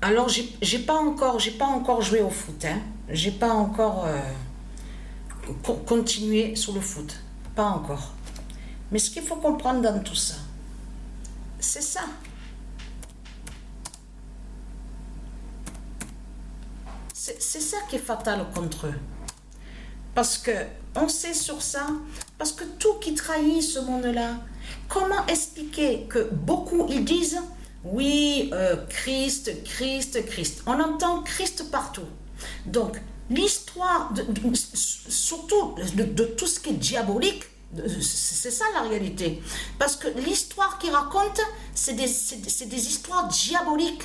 Alors, j'ai pas encore joué au foot, hein. J'ai pas encore continué sur le foot. Pas encore. Mais ce qu'il faut comprendre dans tout ça, c'est ça. C'est ça qui est fatal contre eux. Parce que on sait sur ça, parce que tout qui trahit ce monde-là, comment expliquer que beaucoup ils disent oui, Christ, Christ, Christ. On entend Christ partout. Donc, l'histoire, surtout de tout ce qui est diabolique, c'est ça la réalité. Parce que l'histoire qu'ils racontent, c'est des histoires diaboliques.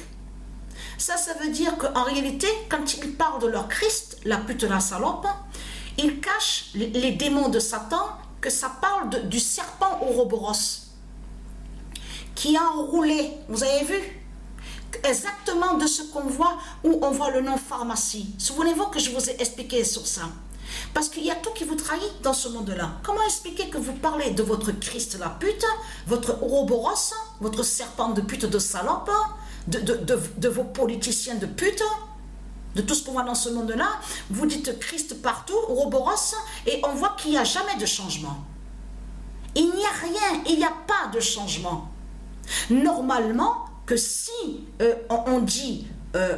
Ça veut dire qu'en réalité, quand ils parlent de leur Christ, la pute, la salope, ils cachent les démons de Satan, que ça parle du serpent Ouroboros, qui a enroulé, vous avez vu, exactement de ce qu'on voit, où on voit le nom pharmacie. Souvenez-vous que je vous ai expliqué sur ça. Parce qu'il y a tout qui vous trahit dans ce monde-là. Comment expliquer que vous parlez de votre Christ la pute, votre Ouroboros, votre serpent de pute de salope, de vos politiciens de pute, de tout ce qu'on voit dans ce monde-là, vous dites Christ partout, Ouroboros, et on voit qu'il n'y a jamais de changement. Il n'y a rien, il n'y a pas de changement. Normalement, que si on dit,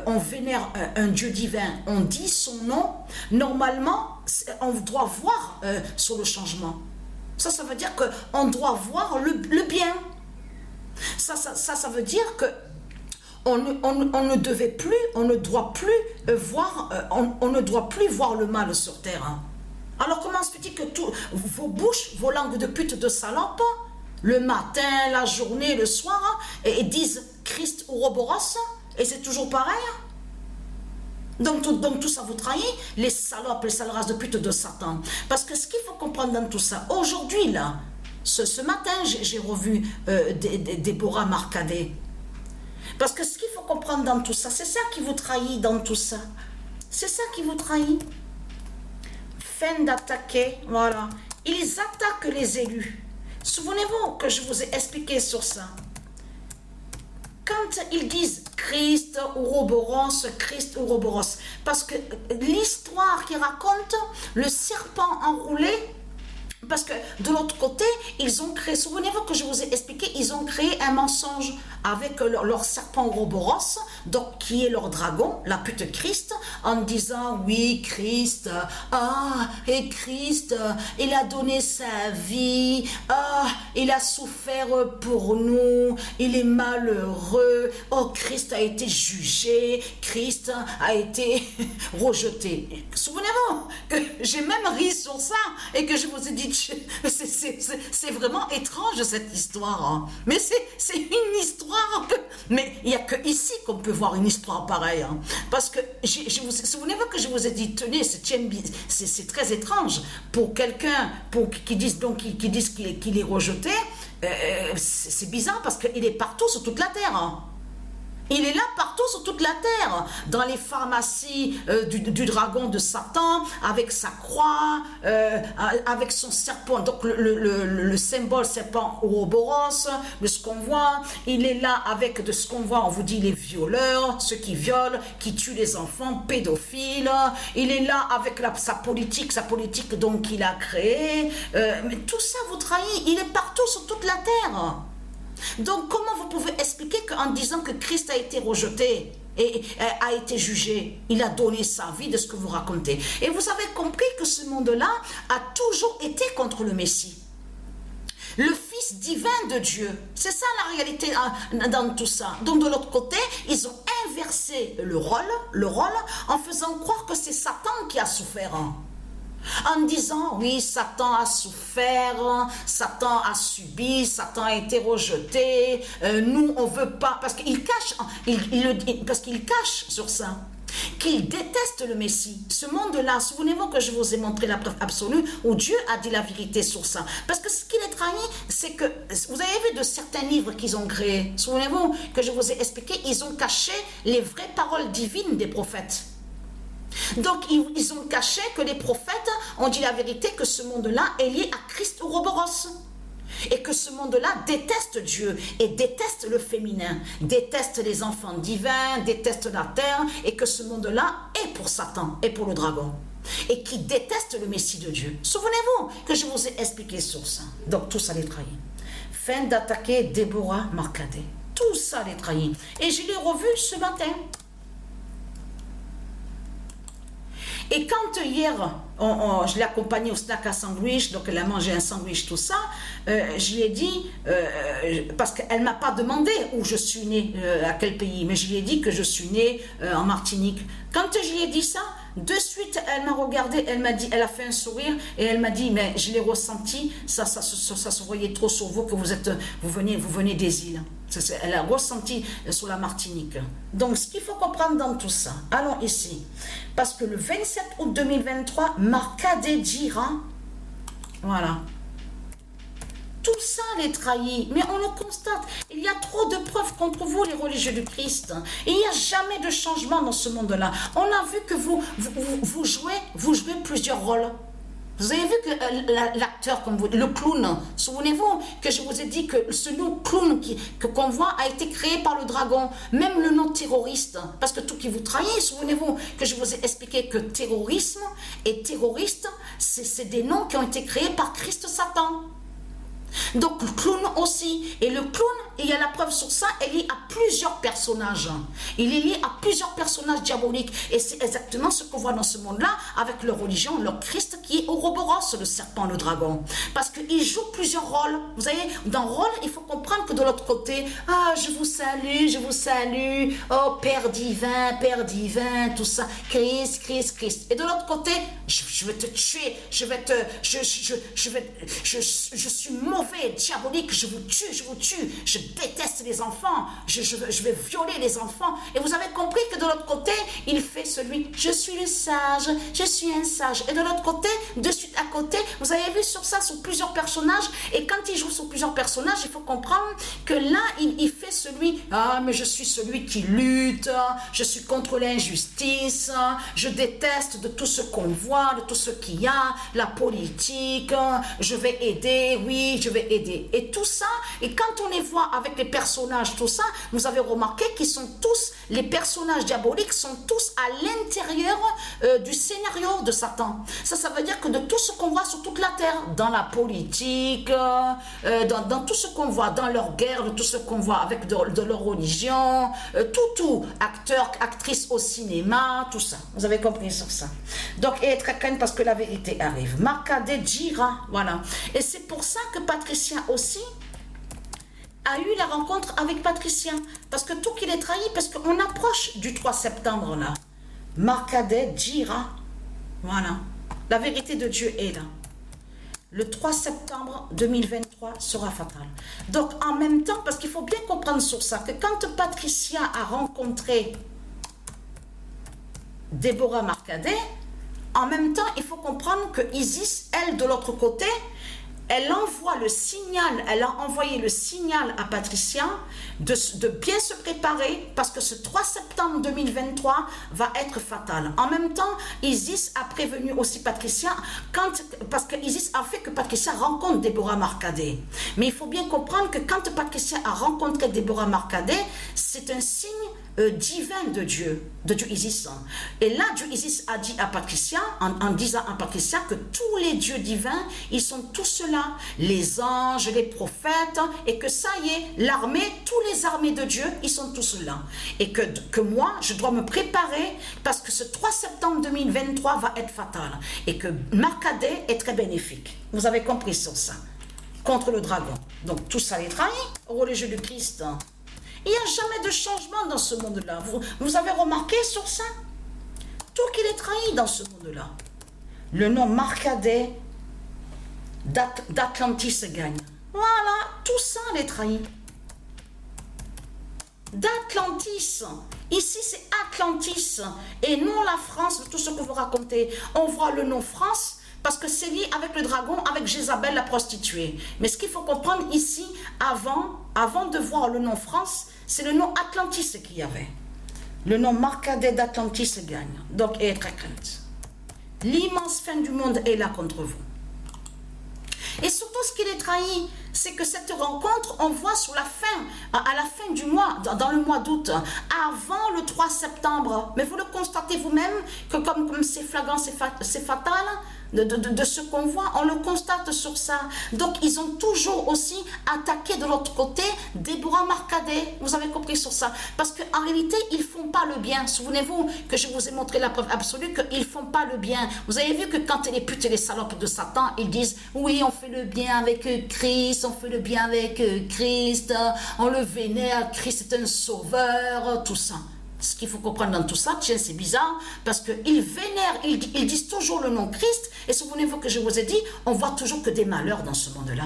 on vénère un Dieu divin, on dit son nom, normalement, on doit voir sur le changement. Ça veut dire qu'on doit voir le bien. Ça veut dire que on ne devait plus, on ne doit plus voir, on ne doit plus voir le mal sur terre. Hein. Alors comment se fait-il que vos bouches, vos langues de pute de salope, le matin, la journée, le soir, et disent Christ Ouroboros, et c'est toujours pareil. Donc tout ça vous trahit, les salopes, les sales races de pute de Satan. Parce que ce qu'il faut comprendre dans tout ça, aujourd'hui là, ce matin, j'ai revu Déborah Marcadet. Parce que ce qu'il faut comprendre dans tout ça, c'est ça qui vous trahit dans tout ça. C'est ça qui vous trahit. Fin d'attaquer, voilà. Ils attaquent les élus. Souvenez-vous que je vous ai expliqué sur ça. Quand ils disent Christ Ouroboros, parce que l'histoire qu'ils racontent, le serpent enroulé, parce que de l'autre côté, ils ont créé, souvenez-vous que je vous ai expliqué, ils ont créé un mensonge avec leur serpent Ouroboros, donc qui est leur dragon, la pute Christ, en disant oui, Christ, et Christ, il a donné sa vie, il a souffert pour nous, il est malheureux, Christ a été jugé, Christ a été rejeté. Souvenez-vous que j'ai même ri sur ça et que je vous ai dit, c'est vraiment étrange cette histoire. Hein. Mais c'est une histoire mais il n'y a que ici qu'on peut voir une histoire pareille. Hein. Parce que, souvenez-vous que je vous ai dit, tenez, c'est très étrange pour quelqu'un qui dise qu'il est rejeté. C'est bizarre parce qu'il est partout sur toute la terre. Hein. Il est là partout sur toute la terre, dans les pharmacies du dragon de Satan, avec sa croix, avec son serpent, donc le symbole serpent Ouroboros, de ce qu'on voit. Il est là avec de ce qu'on voit, on vous dit les violeurs, ceux qui violent, qui tuent les enfants, pédophiles. Il est là avec sa politique donc qu'il a créée. Mais tout ça vous trahit, il est partout sur toute la terre. Donc, comment vous pouvez expliquer qu'en disant que Christ a été rejeté et a été jugé, il a donné sa vie de ce que vous racontez? Et vous avez compris que ce monde-là a toujours été contre le Messie. Le Fils divin de Dieu. C'est ça la réalité dans tout ça. Donc, de l'autre côté, ils ont inversé le rôle en faisant croire que c'est Satan qui a souffert. En disant, oui, Satan a souffert, Satan a subi, Satan a été rejeté, nous, on ne veut pas, parce qu'il cache, parce qu'il cache sur ça, qu'il déteste le Messie. Ce monde-là, souvenez-vous que je vous ai montré la preuve absolue où Dieu a dit la vérité sur ça. Parce que ce qui les trahit, c'est que, vous avez vu de certains livres qu'ils ont créés, souvenez-vous que je vous ai expliqué, ils ont caché les vraies paroles divines des prophètes. Donc, ils ont caché que les prophètes ont dit la vérité, que ce monde-là est lié à Christ Ouroboros. Et que ce monde-là déteste Dieu et déteste le féminin, déteste les enfants divins, déteste la terre, et que ce monde-là est pour Satan et pour le dragon. Et qui déteste le Messie de Dieu. Souvenez-vous que je vous ai expliqué sur ça. Donc tout ça les trahit. Fin d'attaquer Déborah Marcadet. Tout ça les trahit. Et je l'ai revu ce matin. Et quand hier, je l'ai accompagnée au snack à sandwich, donc elle a mangé un sandwich, tout ça, je lui ai dit, parce qu'elle ne m'a pas demandé où je suis née, à quel pays, mais je lui ai dit que je suis née en Martinique. Quand je lui ai dit ça, de suite, elle m'a regardé, elle m'a dit, elle a fait un sourire et elle m'a dit, mais je l'ai ressenti, ça se voyait trop sur vous que vous venez des îles. Elle a ressenti sur la Martinique. Donc, ce qu'il faut comprendre dans tout ça, allons ici. Parce que le 27 août 2023, Marcadet Djira, voilà. Tout ça les trahit, mais on le constate. Il y a trop de preuves contre vous, les religieux du Christ. Il n'y a jamais de changement dans ce monde-là. On a vu que vous jouez plusieurs rôles. Vous avez vu que l'acteur, le clown, souvenez-vous que je vous ai dit que ce nom clown qu'on voit a été créé par le dragon, même le nom terroriste, parce que tout qui vous trahit, souvenez-vous que je vous ai expliqué que terrorisme et terroriste, c'est des noms qui ont été créés par Christ Satan. Donc le clown aussi, et le clown, il y a la preuve sur ça, il est lié à plusieurs personnages, il est lié à plusieurs personnages diaboliques, et c'est exactement ce qu'on voit dans ce monde-là, avec leur religion, leur Christ qui est Ouroboros, le serpent, le dragon, parce qu'il joue plusieurs rôles. Vous savez, dans rôle, il faut comprendre que de l'autre côté, ah, je vous salue, oh Père divin, tout ça, Christ, et de l'autre côté, je vais te tuer, je suis mauvais, diabolique, je vous tue, je déteste les enfants, je vais violer les enfants. Et vous avez compris que de l'autre côté, il fait celui, je suis le sage, je suis un sage. Et de l'autre côté, de suite à côté, vous avez vu sur ça, sur plusieurs personnages. Et quand il joue sur plusieurs personnages, il faut comprendre que là, il fait celui, ah, mais je suis celui qui lutte, je suis contre l'injustice, je déteste de tout ce qu'on voit, de tout ce qu'il y a, la politique, je vais aider, oui, je vais aider. Et tout ça, et quand on les voit avec les personnages, tout ça, vous avez remarqué qu'ils sont tous, les personnages diaboliques sont tous à l'intérieur du scénario de Satan. Ça veut dire que de tout ce qu'on voit sur toute la terre, dans la politique, dans tout ce qu'on voit, dans leur guerre, de tout ce qu'on voit avec de leur religion, tout, acteurs, actrices au cinéma, tout ça. Vous avez compris sur ça. Donc, et être calme parce que la vérité arrive. Marcadet Djira, voilà. Et c'est pour ça que Patricia aussi a eu la rencontre avec Patricia. Parce que tout qu'il est trahi, parce qu'on approche du 3 septembre là. Marcadet Djira, voilà. La vérité de Dieu est là. Le 3 septembre 2023 sera fatal. Donc en même temps, parce qu'il faut bien comprendre sur ça, que quand Patricia a rencontré Déborah Marcadet, en même temps, il faut comprendre que Isis, elle, de l'autre côté, elle envoie le signal, elle a envoyé le signal à Patricia de bien se préparer parce que ce 3 septembre 2023 va être fatal. En même temps, Isis a prévenu aussi Patricia parce que Isis a fait que Patricia rencontre Déborah Marcadet. Mais il faut bien comprendre que quand Patricia a rencontré Déborah Marcadet, c'est un signe divin de Dieu Isis. Et là, Dieu Isis a dit à Patricia, en disant à Patricia que tous les dieux divins, ils sont tous là, les anges, les prophètes, et que ça y est, l'armée, tous les armées de Dieu, ils sont tous là. Et que moi, je dois me préparer parce que ce 3 septembre 2023 va être fatal. Et que Marcadet est très bénéfique. Vous avez compris sur ça. Contre le dragon. Donc tout ça les trahit au religieux du Christ. Il n'y a jamais de changement dans ce monde-là. Vous avez remarqué sur ça? Tout qu'il est trahi dans ce monde-là. Le nom Marcadet d'Atlantis gagne. Voilà, tout ça les trahit. D'Atlantis. Ici, c'est Atlantis. Et non la France, tout ce que vous racontez. On voit le nom France parce que c'est lié avec le dragon, avec Jézabel la prostituée. Mais ce qu'il faut comprendre ici, avant de voir le nom France, c'est le nom Atlantis qu'il y avait. Le nom Marcadet d'Atlantis gagne. Donc, et très crainte. L'immense fin du monde est là contre vous. Et surtout, ce qu'il est trahi, c'est que cette rencontre, on voit sur la fin, à la fin du mois, dans le mois d'août, avant le 3 septembre. Mais vous le constatez vous-même que comme c'est flagrant, c'est fatal, de ce qu'on voit, on le constate sur ça. Donc, ils ont toujours aussi attaqué de l'autre côté Déborah Marcadet. Vous avez compris sur ça. Parce qu'en réalité, ils ne font pas le bien. Souvenez-vous que je vous ai montré la preuve absolue qu'ils ne font pas le bien. Vous avez vu que quand les putes et les salopes de Satan, ils disent « Oui, on fait le bien avec Christ, on fait le bien avec Christ, on le vénère, Christ est un sauveur, tout ça. » Ce qu'il faut comprendre dans tout ça, tiens, c'est bizarre, parce qu'ils vénèrent, ils disent toujours le nom Christ, et souvenez-vous que je vous ai dit, on voit toujours que des malheurs dans ce monde-là.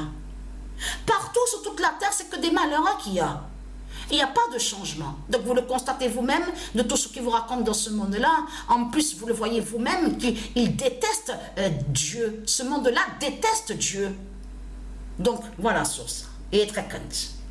Partout sur toute la terre, c'est que des malheurs qu'il y a. Il n'y a pas de changement. Donc vous le constatez vous-même de tout ce qu'ils vous racontent dans ce monde-là. En plus, vous le voyez vous-même, qu'ils détestent Dieu. Ce monde-là déteste Dieu. Donc voilà sur ça. Et très content.